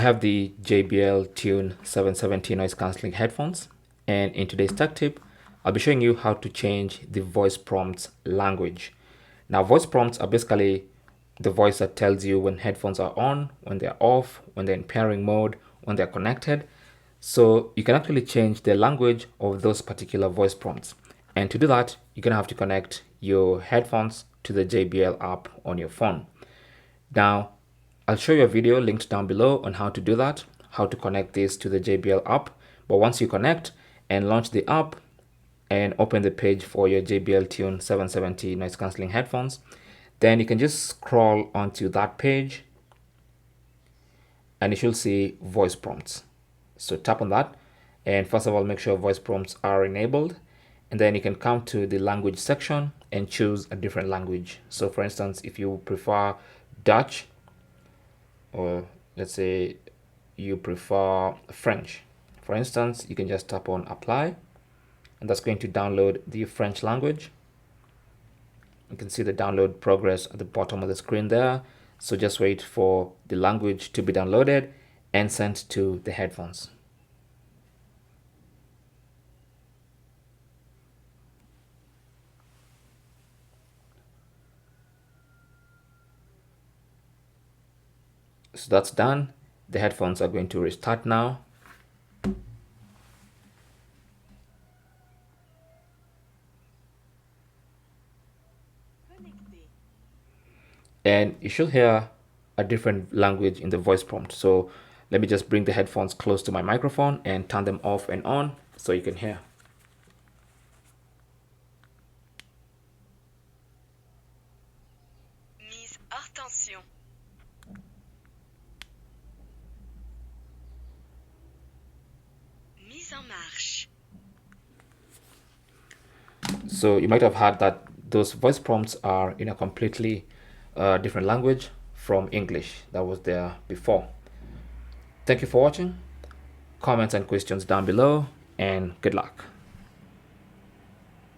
have the JBL Tune 770 noise cancelling headphones, and in today's tech tip, I'll be showing you how to change the voice prompts language. Now, voice prompts are basically the voice that tells you when headphones are on, when they're off, when they're in pairing mode, when they're connected. So you can actually change the language of those particular voice prompts. And to do that, you're gonna have to connect your headphones to the JBL app on your phone. Now, I'll show you a video linked down below on how to do that, how to connect this to the JBL app. But once you connect and launch the app and open the page for your JBL Tune 770 noise cancelling headphones, then you can just scroll onto that page and you should see voice prompts. So tap on that, and first of all, make sure voice prompts are enabled, and then you can come to the language section and choose a different language. So for instance, if you prefer Dutch, or let's say you prefer French, for instance, you can just tap on apply, and that's going to download the French language. You can see the download progress at the bottom of the screen there. So just wait for the language to be downloaded and sent to the headphones. So that's done. The headphones are going to restart now. And you should hear a different language in the voice prompt. So let me just bring the headphones close to my microphone and turn them off and on so you can hear. Mise hors tension. Mise en marche. So you might have heard that those voice prompts are in a completely different language from English that was there before. Thank you for watching. Comments and questions down below, and good luck.